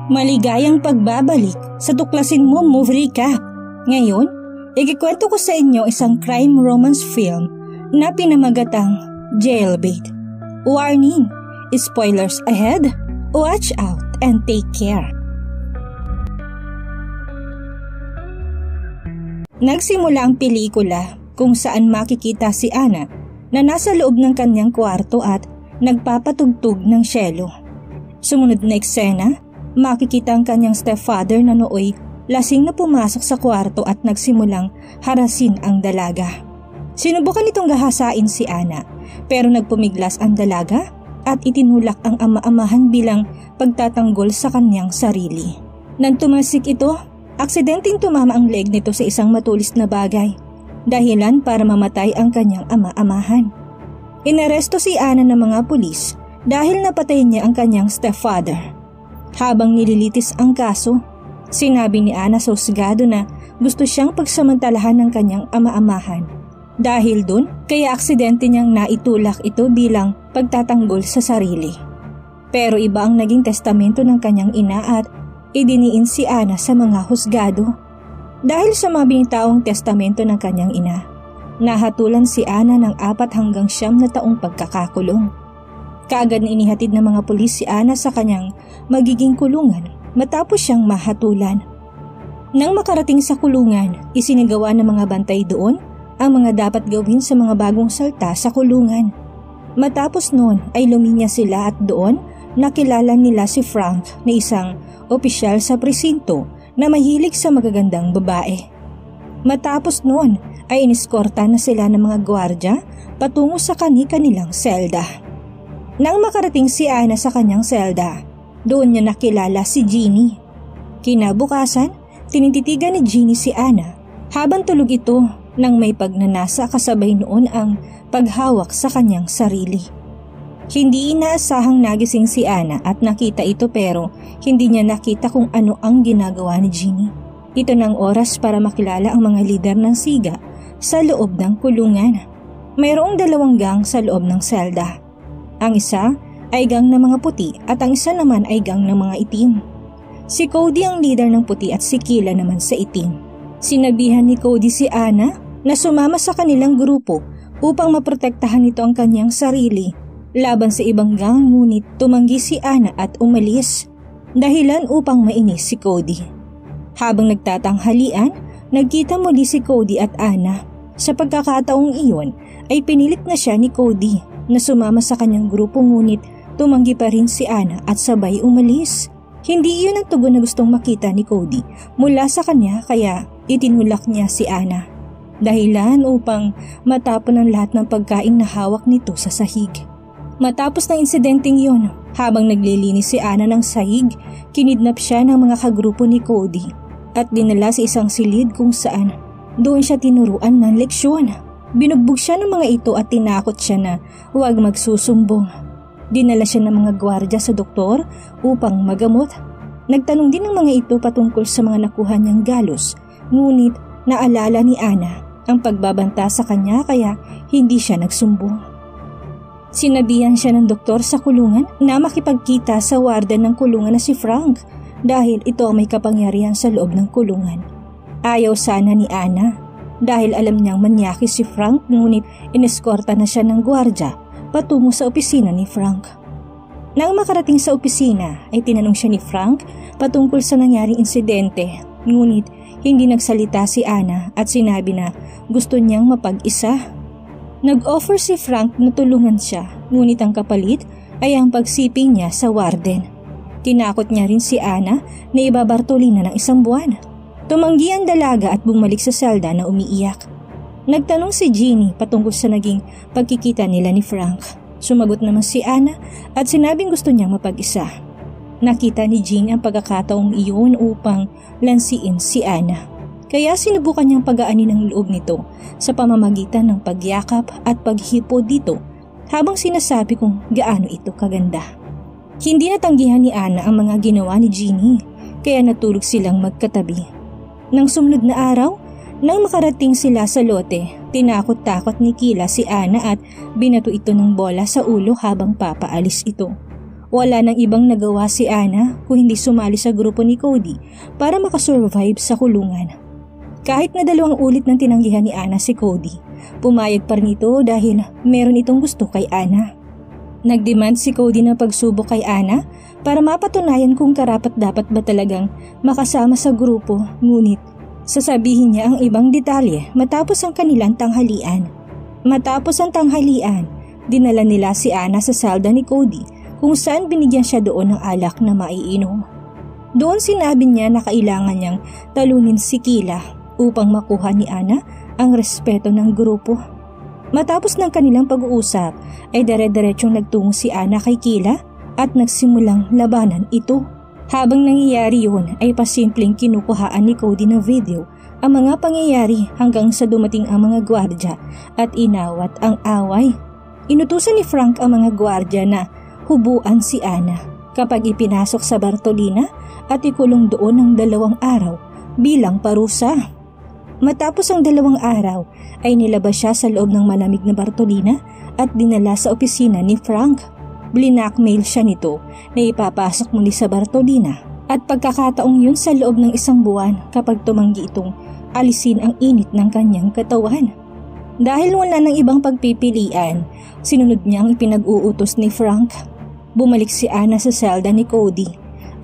Maligayang pagbabalik sa Tuklasin Mo Movie Recap. Ngayon, ikikwento ko sa inyo isang crime romance film na pinamagatang Jailbait. Warning, spoilers ahead. Watch out and take care. Nagsimula ang pelikula kung saan makikita si Ana na nasa loob ng kanyang kwarto at nagpapatugtog ng syelo. Sumunod na eksena, makikita ang kanyang stepfather na nooy lasing na pumasok sa kwarto at nagsimulang harasin ang dalaga. Sinubukan nitong gahasain si Ana pero nagpumiglas ang dalaga at itinulak ang ama-amahan bilang pagtatanggol sa kanyang sarili. Nang tumasik ito, aksidenteng tumama ang leg nito sa isang matulis na bagay, dahilan para mamatay ang kanyang ama-amahan. Inaresto si Ana ng mga pulis dahil napatay niya ang kanyang stepfather. Habang nililitis ang kaso, sinabi ni Ana sa husgado na gusto siyang pagsamantalahan ng kanyang ama-amahan. Dahil dun, kaya aksidente niyang naitulak ito bilang pagtatanggol sa sarili. Pero iba ang naging testamento ng kanyang ina at idiniin si Ana sa mga husgado. Dahil sa mabinitaong testamento ng kanyang ina, nahatulan si Ana ng 4 hanggang 9 na taong pagkakakulong. Kaagad na inihatid ng mga pulis si Ana sa kanyang magiging kulungan matapos siyang mahatulan. Nang makarating sa kulungan, isinigawa ng mga bantay doon ang mga dapat gawin sa mga bagong salta sa kulungan. Matapos noon ay luminya sila at doon nakilala nila si Frank na isang opisyal sa presinto na mahilig sa magagandang babae. Matapos noon ay iniskorta na sila ng mga gwardya patungo sa kani-kanilang selda. Nang makarating si Ana sa kanyang selda, doon niya nakilala si Jeannie. Kinabukasan, tinititigan ni Jeannie si Ana habang tulog ito nang may pagnanasa kasabay noon ang paghawak sa kanyang sarili. Hindi inaasahang nagising si Ana at nakita ito pero hindi niya nakita kung ano ang ginagawa ni Jeannie. Ito ng oras para makilala ang mga lider ng siga sa loob ng kulungan. Mayroong 2 gang sa loob ng selda. Ang isa ay gang ng mga puti at ang isa naman ay gang ng mga itim. Si Cody ang leader ng puti at si Kila naman sa itim. Sinabihan ni Cody si Ana na sumama sa kanilang grupo upang maprotektahan nito ang kanyang sarili laban sa ibang gang, ngunit tumanggi si Ana at umalis, dahilan upang mainis si Cody. Habang nagtatanghalian, nagkita muli si Cody at Ana. Sa pagkakataong iyon ay pinilit na siya ni Cody na sumama sa kanyang grupo, ngunit tumanggi pa rin si Ana at sabay umalis. Hindi iyon ang tugon na gustong makita ni Cody mula sa kanya, kaya itinulak niya si Ana, dahilan upang matapon ang lahat ng pagkain na hawak nito sa sahig. Matapos ng insidenteng iyon, habang naglilinis si Ana ng sahig, kinidnap siya ng mga kagrupo ni Cody at dinala sa isang silid kung saan doon siya tinuruan ng leksyon. Binugbog siya ng mga ito at tinakot siya na huwag magsusumbong. Dinala siya ng mga gwardya sa doktor upang magamot. Nagtanong din ng mga ito patungkol sa mga nakuha niyang galos, ngunit naalala ni Ana ang pagbabanta sa kanya kaya hindi siya nagsumbong. Sinabihan siya ng doktor sa kulungan na makipagkita sa warden ng kulungan na si Frank dahil ito ang may kapangyarihan sa loob ng kulungan. Ayaw sana ni Ana dahil alam niyang manyakis si Frank, ngunit ineskorta na siya ng gwardya patungo sa opisina ni Frank. Nang makarating sa opisina ay tinanong siya ni Frank patungkol sa nangyaring insidente, ngunit hindi nagsalita si Ana at sinabi na gusto niyang mapag-isa. Nag-offer si Frank na tulungan siya, ngunit ang kapalit ay ang pagsiping niya sa warden. Tinakot niya rin si Ana na ibabartolina ng 1 buwan. Tumanggi ang dalaga at bumalik sa selda na umiiyak. Nagtanong si Jeannie patungkol sa naging pagkikita nila ni Frank. Sumagot naman si Ana at sinabing gusto niyang mapag-isa. Nakita ni Jeannie ang pagkakataong iyon upang lansiin si Ana. Kaya sinubukan niyang pagaanin ang loob nito sa pamamagitan ng pagyakap at paghipo dito habang sinasabi kung gaano ito kaganda. Hindi natanggihan ni Ana ang mga ginawa ni Jeannie kaya natulog silang magkatabi. Nang sumunod na araw, nang makarating sila sa lote, tinakot-takot ni Kila si Ana at binato ito ng bola sa ulo habang papaalis ito. Wala nang ibang nagawa si Ana kung hindi sumali sa grupo ni Cody para makasurvive sa kulungan. Kahit na 2 ulit nang tinanggihan ni Ana si Cody, pumayag pa rin ito dahil meron itong gusto kay Ana. Nagdemand si Cody ng pagsubok kay Ana para mapatunayan kung karapat-dapat ba talagang makasama sa grupo, ngunit sasabihin niya ang ibang detalye matapos ang kanilang tanghalian. Matapos ang tanghalian, dinala nila si Ana sa salda ni Cody kung saan binigyan siya doon ng alak na maiinom. Doon sinabi niya na kailangan niyang talunin si Kila upang makuha ni Ana ang respeto ng grupo. Matapos ng kanilang pag-uusap ay dire-diretsong nagtungo si Ana kay Kila at nagsimulang labanan ito. Habang nangyayari yun ay pasimpleng kinukuhaan ni Cody ng video ang mga pangyayari hanggang sa dumating ang mga gwardya at inawat ang away. Inutusan ni Frank ang mga gwardya na hubuan si Ana kapag ipinasok sa Bartolina at ikulong doon ng 2 araw bilang parusa. Matapos ang 2 araw ay nilabas siya sa loob ng malamig na Bartolina at dinala sa opisina ni Frank. Blinakmail siya nito na ipapasok muli sa Bartolina at pagkakataong yun sa loob ng 1 buwan kapag tumanggi itong alisin ang init ng kanyang katawan. Dahil wala ng ibang pagpipilian, sinunod niya ang ipinag-uutos ni Frank. Bumalik si Ana sa selda ni Cody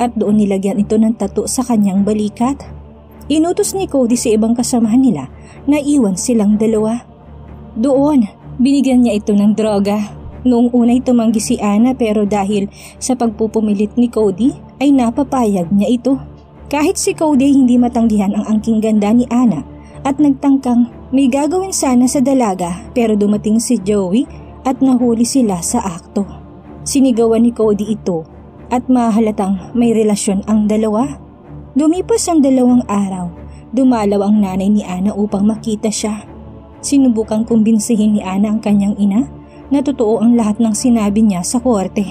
at doon nilagyan ito ng tattoo sa kanyang balikat. Inutos ni Cody sa ibang kasamahan nila na iwan silang 2. Doon, binigyan niya ito ng droga. Noong una'y tumanggi si Ana pero dahil sa pagpupumilit ni Cody ay napapayag niya ito. Kahit si Cody hindi matanggihan ang angking ganda ni Ana at nagtangkang may gagawin sana sa dalaga pero dumating si Joey at nahuli sila sa akto. Sinigawan ni Cody ito at mahalatang may relasyon ang 2. Lumipas ang 2 araw, dumalaw ang nanay ni Ana upang makita siya. Sinubukang kumbinsihin ni Ana ang kanyang ina na totoo ang lahat ng sinabi niya sa korte.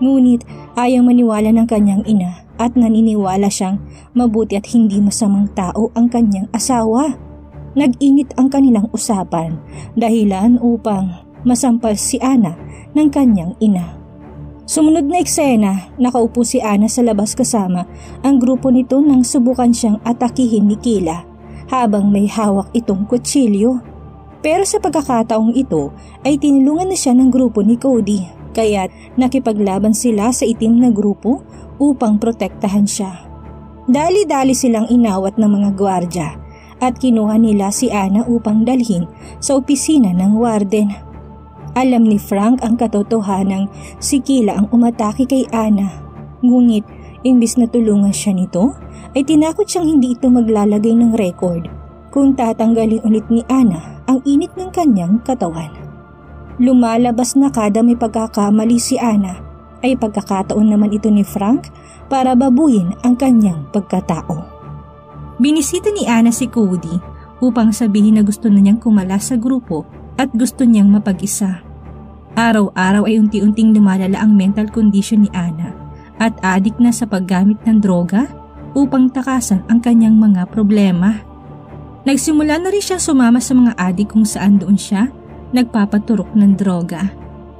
Ngunit ayaw maniwala ng kanyang ina at naniniwala siyang mabuti at hindi masamang tao ang kanyang asawa. Nag-init ang kanilang usapan dahilan upang masampal si Ana ng kanyang ina. Sumunod na eksena, nakaupo si Ana sa labas kasama ang grupo nito nang subukan siyang atakihin ni Kila habang may hawak itong kutsilyo. Pero sa pagkakataong ito ay tinulungan na siya ng grupo ni Cody kaya't nakipaglaban sila sa itim na grupo upang protektahan siya. Dali-dali silang inawat ng mga gwardya at kinuha nila si Ana upang dalhin sa opisina ng warden. Alam ni Frank ang katotohanang si Kila ang umatake kay Ana. Ngunit imbis na tulungan siya nito, ay tinakot siyang hindi ito maglalagay ng record kung tatanggalin ulit ni Ana ang init ng kanyang katawan. Lumalabas na kada may pagkakamali si Ana, ay pagkakataon naman ito ni Frank para babuyin ang kanyang pagkatao. Binisita ni Ana si Cody upang sabihin na gusto na niyang kumalas sa grupo at gusto niyang mapag-isa. Araw-araw ay unti-unting lumalala ang mental condition ni Ana at adik na sa paggamit ng droga upang takasan ang kanyang mga problema. Nagsimula na rin siyang sumama sa mga adik kung saan doon siya nagpapaturok ng droga.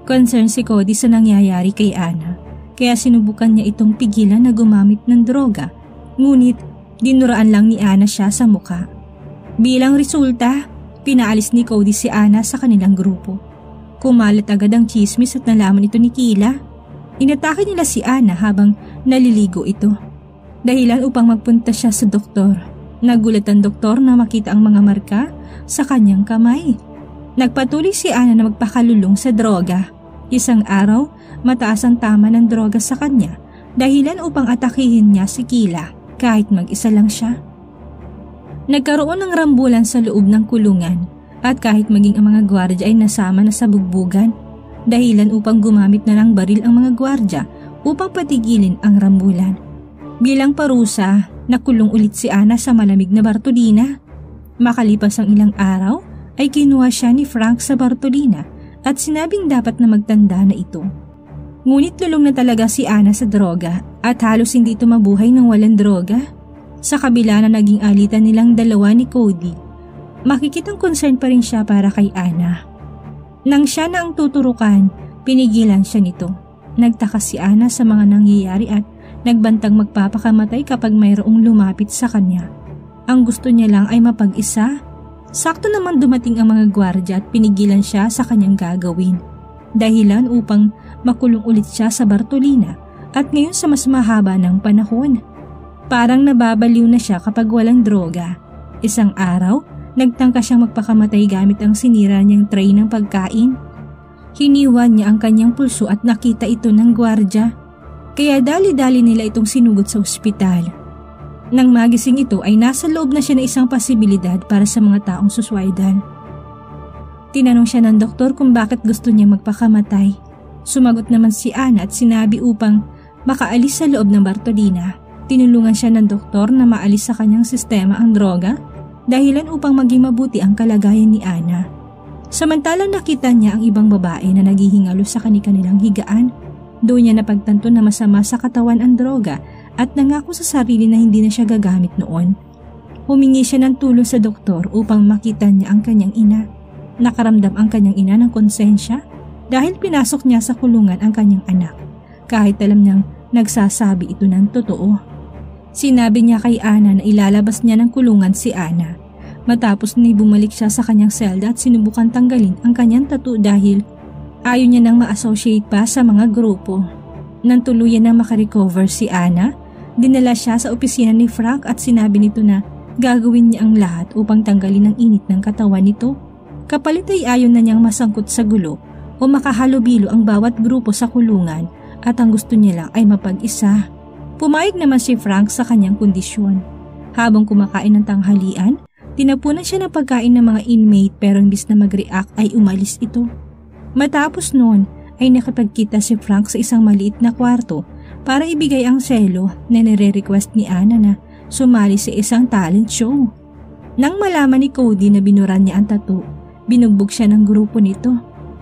Concern si Cody sa nangyayari kay Ana kaya sinubukan niya itong pigilan na gumamit ng droga, ngunit dinuraan lang ni Ana siya sa muka. Bilang resulta, pinaalis ni Cody si Ana sa kanilang grupo. Kumalat agad ang chismis at nalaman ito ni Kila. Inatake nila si Ana habang naliligo ito. Dahilan upang magpunta siya sa doktor. Nagulat ang doktor na makita ang mga marka sa kanyang kamay. Nagpatuloy si Ana na magpakalulong sa droga. Isang araw, mataas ang tama ng droga sa kanya dahilan upang atakihin niya si Kila kahit mag-isa lang siya. Nagkaroon ng rambulan sa loob ng kulungan at kahit maging ang mga gwardya ay nasama na sa bugbugan dahilan upang gumamit na ng baril ang mga gwardya upang patigilin ang rambulan. Bilang parusa, nakulong ulit si Ana sa malamig na Bartolina. Makalipas ang ilang araw ay kinuha siya ni Frank sa Bartolina at sinabing dapat na magtanda na ito. Ngunit lulong na talaga si Ana sa droga at halos hindi ito mabuhay ng walang droga. Sa kabila na naging alitan nilang 2 ni Cody, makikitang concern pa rin siya para kay Ana. Nang siya na ang tuturukan, pinigilan siya nito. Nagtaka si Ana sa mga nangyayari at nagbantang magpapakamatay kapag mayroong lumapit sa kanya. Ang gusto niya lang ay mapag-isa. Sakto naman dumating ang mga gwardya at pinigilan siya sa kanyang gagawin. Dahilan upang makulong ulit siya sa Bartolina at ngayon sa mas mahaba ng panahon. Parang nababaliw na siya kapag walang droga. Isang araw, nagtangka siyang magpakamatay gamit ang sinira niyang tray ng pagkain. Hiniwan niya ang kanyang pulso at nakita ito ng gwardya. Kaya dali-dali nila itong sinugot sa ospital. Nang magising ito ay nasa loob na siya ng isang posibilidad para sa mga taong suicidal. Tinanong siya ng doktor kung bakit gusto niya magpakamatay. Sumagot naman si Ana at sinabi upang makaalis sa loob ng Bartolina. Tinulungan siya ng doktor na maalis sa kanyang sistema ang droga dahilan upang maging mabuti ang kalagayan ni Ana. Samantalang nakita niya ang ibang babae na naghihingalo sa kanilang higaan. Doon niya napagtanto na masama sa katawan ang droga at nangako sa sarili na hindi na siya gagamit noon. Humingi siya ng tulong sa doktor upang makita niya ang kanyang ina. Nakaramdam ang kanyang ina ng konsensya dahil pinasok niya sa kulungan ang kanyang anak kahit alam niyang nagsasabi ito ng totoo. Sinabi niya kay Ana na ilalabas niya ng kulungan si Ana. Matapos ni bumalik siya sa kanyang selda at sinubukan tanggalin ang kanyang tattoo dahil ayaw niya nang ma-associate pa sa mga grupo. Nang tuluyan na makarecover si Ana, dinala siya sa opisina ni Frank at sinabi nito na gagawin niya ang lahat upang tanggalin ang init ng katawan nito. Kapalit ay ayaw na niyang masangkot sa gulo o makahalubilo ang bawat grupo sa kulungan at ang gusto niya lang ay mapag-isa. Pumayag naman si Frank sa kanyang kondisyon. Habang kumakain ng tanghalian, tinapunan siya ng pagkain ng mga inmate pero imbis na mag-react ay umalis ito. Matapos noon ay nakipagkita si Frank sa isang maliit na kwarto para ibigay ang selo na nire-request ni Ana na sumali sa isang talent show. Nang malaman ni Cody na binuran niya ang tattoo, binugbog siya ng grupo nito.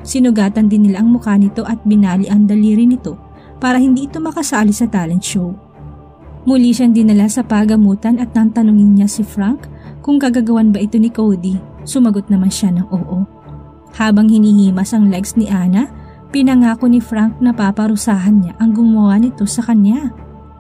Sinugatan din nila ang mukha nito at binali ang daliri nito para hindi ito makasali sa talent show. Muli siyang dinala sa pagamutan at nang tanungin niya si Frank kung kagagawan ba ito ni Cody, sumagot naman siya ng oo. Habang hinihimas ang legs ni Ana, pinangako ni Frank na paparusahan niya ang gumawa nito sa kanya.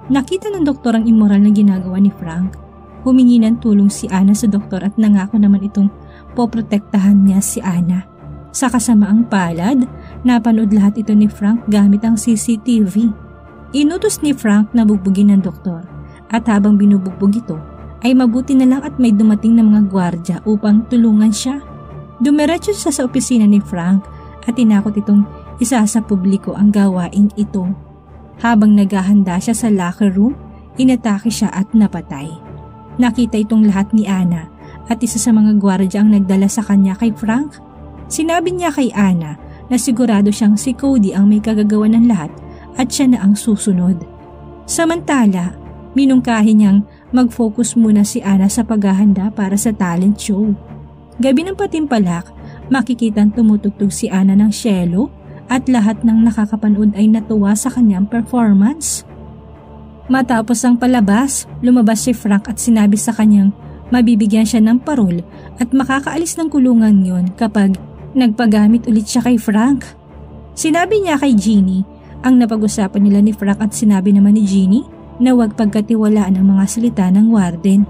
Nakita ng doktor ang immoral na ginagawa ni Frank. Humingi ng tulong si Ana sa doktor at nangako naman itong poprotektahan niya si Ana. Sa kasamaang palad, napanood lahat ito ni Frank gamit ang CCTV. Inutos ni Frank na bugbugin ng doktor at habang binubugbog ito, ay mabuti na lang at may dumating na mga gwardya upang tulungan siya. Dumiretso siya sa opisina ni Frank at tinakot itong isa sa publiko ang gawain ito. Habang naghahanda siya sa locker room, inatake siya at napatay. Nakita itong lahat ni Ana at isa sa mga gwardya ang nagdala sa kanya kay Frank. Sinabi niya kay Ana na sigurado siyang si Cody ang may kagagawa ng lahat at siya na ang susunod. Samantala, minungkahi niyang mag-focus muna si Ana sa paghahanda para sa talent show. Gabi ng patimpalak, makikitang tumutugtog si Ana ng cello at lahat ng nakakapanood ay natuwa sa kanyang performance. Matapos ang palabas, lumabas si Frank at sinabi sa kanyang mabibigyan siya ng parol at makakaalis ng kulungan yon kapag nagpagamit ulit siya kay Frank. Sinabi niya kay Jeannie ang napag-usapan nila ni Frank at sinabi naman ni Jeannie na huwag pagkatiwalaan ang mga salita ng warden.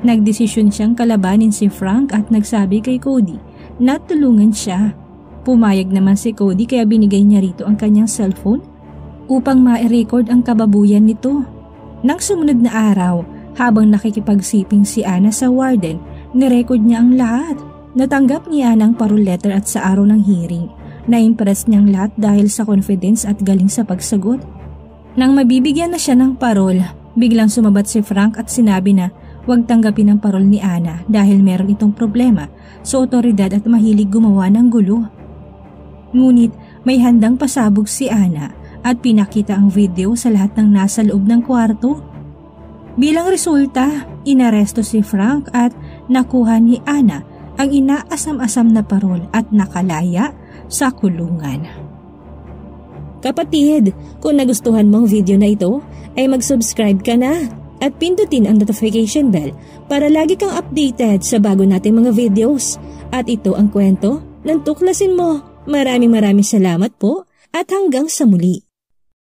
Nagdesisyon siyang kalabanin si Frank at nagsabi kay Cody na tulungan siya. Pumayag naman si Cody kaya binigay niya rito ang kanyang cellphone upang ma-record ang kababuyan nito. Nang sumunod na araw, habang nakikipagsiping si Ana sa warden, nirecord niya ang lahat. Natanggap ni Ana ang parol letter at sa araw ng hearing, na-impress niyang lahat dahil sa confidence at galing sa pagsagot. Nang mabibigyan na siya ng parol, biglang sumabat si Frank at sinabi na huwag tanggapin ang parol ni Ana dahil meron itong problema sa otoridad at mahilig gumawa ng gulo. Ngunit may handang pasabog si Ana at pinakita ang video sa lahat ng nasa loob ng kwarto. Bilang resulta, inaresto si Frank at nakuha ni Ana ang inaasam-asam na parol at nakalaya sa kulungan. Kapatid, kung nagustuhan mo ang video na ito, ay mag-subscribe ka na at pindutin ang notification bell para lagi kang updated sa bago nating mga videos. At ito ang kwento ng tuklasin mo. Maraming salamat po at hanggang sa muli.